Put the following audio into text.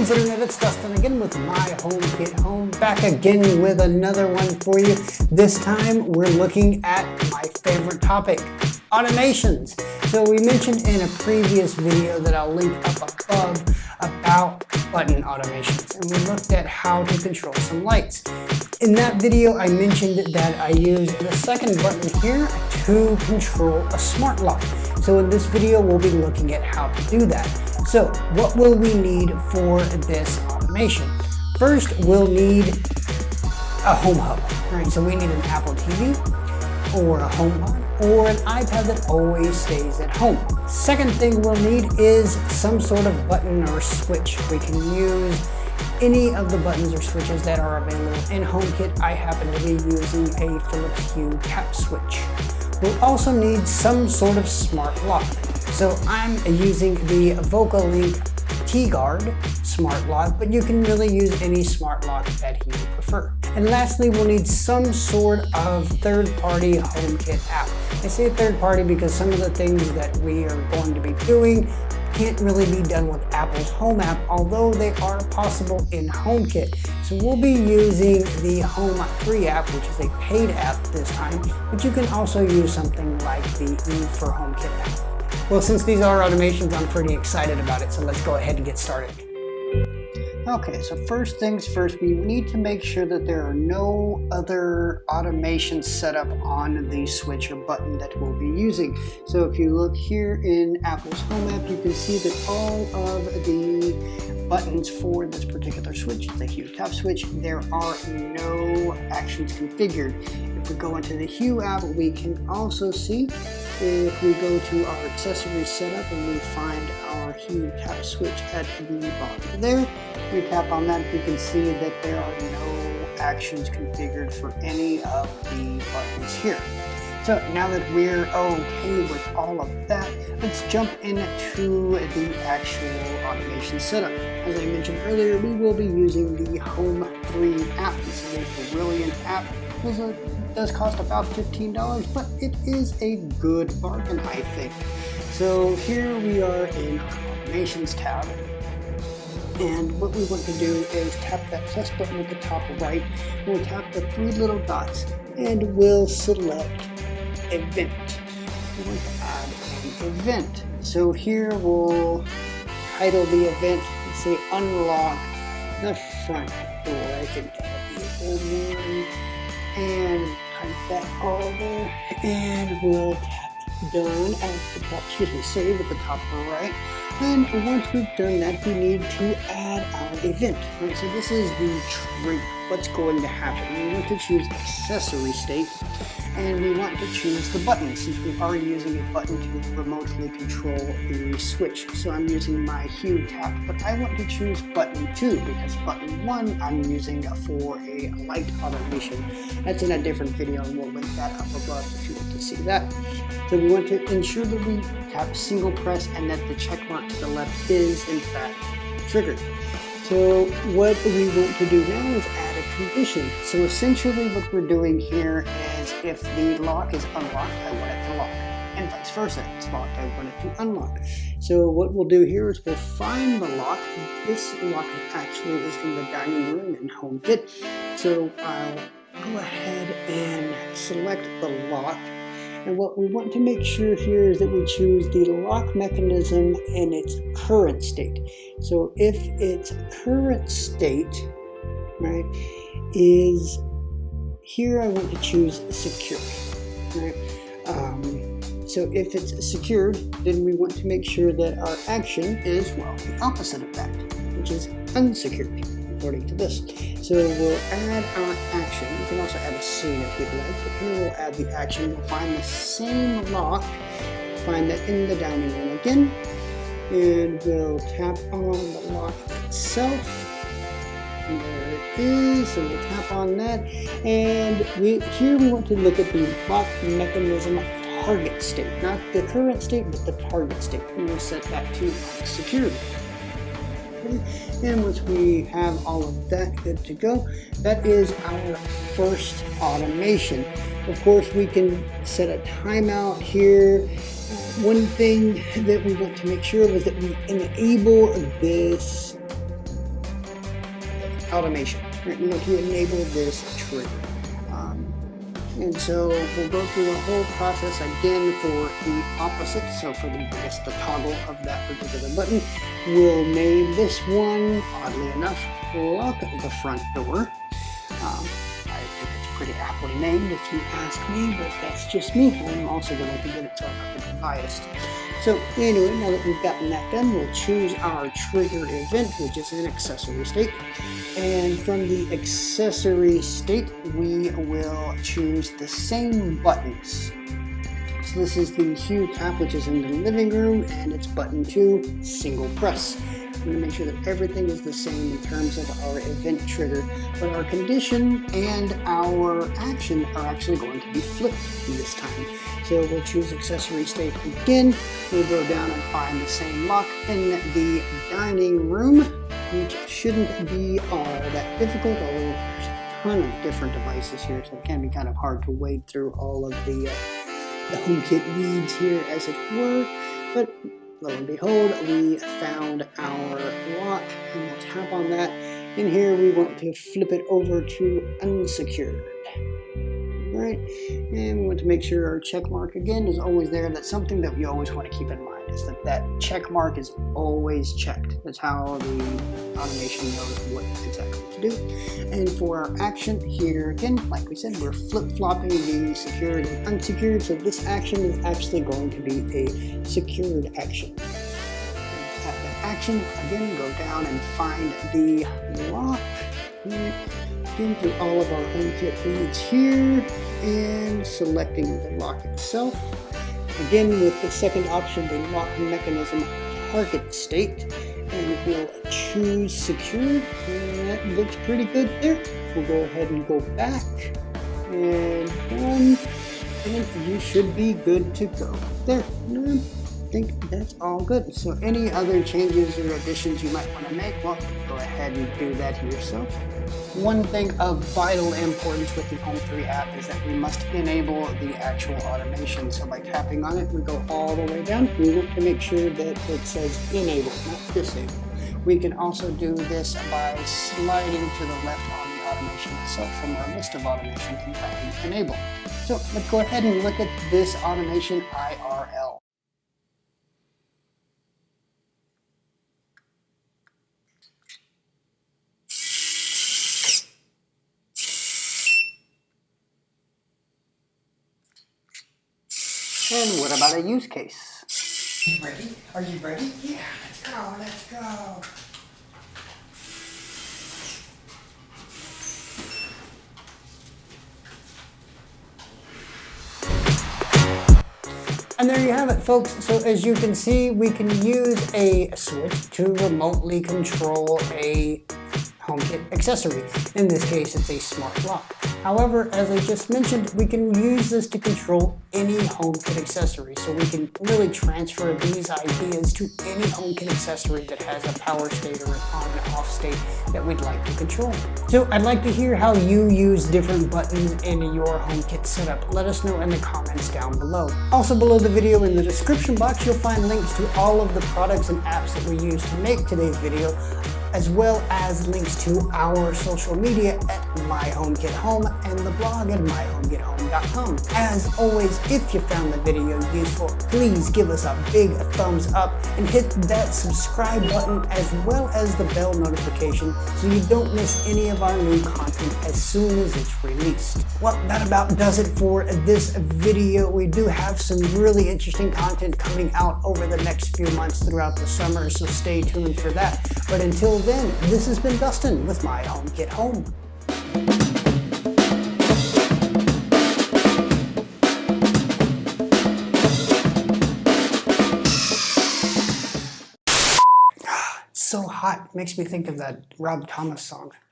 Greetings Internet, it's Dustin again with my HomeKit Home, back again with another one for you. This time we're looking at my favorite topic, automations. So we mentioned in a previous video that I'll link up above about button automations, and we looked at how to control some lights. In that video I mentioned that I use the second button here to control a smart lock. So in this video we'll be looking at how to do that. So what will we need for this automation? First, we'll need a home hub. Right? So we need an Apple TV or a HomePod or an iPad that always stays at home. Second thing we'll need is some sort of button or switch. We can use any of the buttons or switches that are available in HomeKit. I happen to be using a Philips Hue cap switch. We'll also need some sort of smart lock. So I'm using the VocaLink T-Guard smart lock, but you can really use any smart lock that you prefer. And lastly, we'll need some sort of third-party HomeKit app. I say third-party because some of the things that we are going to be doing can't really be done with Apple's Home app, although they are possible in HomeKit. So we'll be using the Home 3 app, which is a paid app this time, but you can also use something like the E for HomeKit app. Well, since these are automations, I'm pretty excited about it, so let's go ahead and get started. Okay, so first things first, we need to make sure that there are no other automations set up on the switch or button that we'll be using. So if you look here in Apple's Home app, you can see that all of the buttons for this particular switch, the Hue tap switch, there are no actions configured. If we go into the Hue app, we can also see if we go to our accessory setup and we find our Hue tap switch at the bottom there, we tap on that, you can see that there are no actions configured for any of the buttons here. So now that we're okay with all of that, let's jump into the actual automation setup. As I mentioned earlier, we will be using the Home 3 app. This is a brilliant app. It does cost about $15, but it is a good bargain, I think. So here we are in our Automations tab. And what we want to do is tap that plus button at the top right. We'll tap the three little dots and we'll select event. We want to add an event. So here we'll title the event and say unlock the front door. I think that'll be a good one. And type that all there. And we'll tap done at the top, save at the top right. And once we've done that, we need to add our event. Right, so this is the trigger. What's going to happen? We want to choose accessory state, and we want to choose the button, since we are using a button to remotely control the switch. So I'm using my Hue tap, but I want to choose button 2 because button 1 I'm using for a light automation. That's in a different video, and we'll link that up above if you want to see that. So we want to ensure that we tap single press and that the check mark to the left is in fact triggered. So what we want to do now is add a condition. So essentially what we're doing here is if the lock is unlocked, I want it to lock. And vice versa, if it's locked, I want it to unlock. So what we'll do here is we'll find the lock. This lock actually is in the dining room in HomeKit. So I'll go ahead and select the lock. And what we want to make sure here is that we choose the lock mechanism in its current state. So if its current state, right, is here, I want to choose secure. Right? So if it's secured, then we want to make sure that our action is, well, the opposite of that, which is unsecured, according to this. So we'll add our action. You can also add a scene if you'd like, but here we'll add the action. We'll find the same lock, find that in the dining room again, and we'll tap on the lock itself. And there it is, so we'll tap on that, and here we want to look at the lock mechanism target state, not the current state, but the target state. And we'll set that to security. And once we have all of that good to go, that is our first automation. Of course, we can set a timeout here. One thing that we want to make sure was that we enable this automation. Right? We want to enable this trigger. And so we'll go through the whole process again for the opposite. So for the, I guess, the toggle of that particular button, we'll name this one, oddly enough, lock the front door. I think it's pretty aptly named if you ask me, but that's just me. I'm also going to get it so I'm not going to be biased. So anyway, now that we've gotten that done, we'll choose our trigger event, which is an accessory state. And from the accessory state, we will choose the same buttons. So this is the Hue tap, which is in the living room, and it's button 2, single press. I'm going to make sure that everything is the same in terms of our event trigger, but our condition and our action are actually going to be flipped this time. So we'll choose accessory state again. We'll go down and find the same lock in the dining room, which shouldn't be all that difficult, although there's a ton of different devices here, so it can be kind of hard to wade through all of the HomeKit weeds here, as it were. But lo and behold, we found our lock, and we'll tap on that. And here we want to flip it over to unsecured. Right, and we want to make sure our check mark again is always there. That's something that we always want to keep in mind, is that that check mark is always checked. That's how the automation knows what exactly to do. And for our action here again, like we said, we're flip-flopping the secured and unsecured, so this action is actually going to be a secured action. At that action, again, go down and find the lock. Through all of our HomeKit leads here and selecting the lock itself. Again, with the second option, the lock mechanism target state, and we'll choose secured, and that looks pretty good there. We'll go ahead and go back and done, and you should be good to go. There. I think that's all good. So any other changes or additions you might want to make, well, go ahead and do that yourself. One thing of vital importance with the Home 3 app is that we must enable the actual automation. So by tapping on it, we go all the way down. We want to make sure that it says enable, not disable. We can also do this by sliding to the left on the automation itself from our list of automation and finding enable. So let's go ahead and look at this automation IRL. And what about a use case? Ready? Are you ready? Yeah, let's go, let's go. And there you have it, folks. So as you can see, we can use a switch to remotely control a HomeKit accessory. In this case, it's a smart lock. However, as I just mentioned, we can use this to control any HomeKit accessory. So we can really transfer these ideas to any HomeKit accessory that has a power state or an on and off state that we'd like to control. So I'd like to hear how you use different buttons in your HomeKit setup. Let us know in the comments down below. Also below the video in the description box, you'll find links to all of the products and apps that we use to make today's video, as well as links to our social media at MyHomeKitHome and the blog at myhomekithome.com. As always, if you found the video useful, please give us a big thumbs up and hit that subscribe button as well as the bell notification so you don't miss any of our new content as soon as it's released. Well, that about does it for this video. We do have some really interesting content coming out over the next few months throughout the summer, so stay tuned for that. But until then, this has been Dustin with My HomeKit Home. So hot, makes me think of that Rob Thomas song.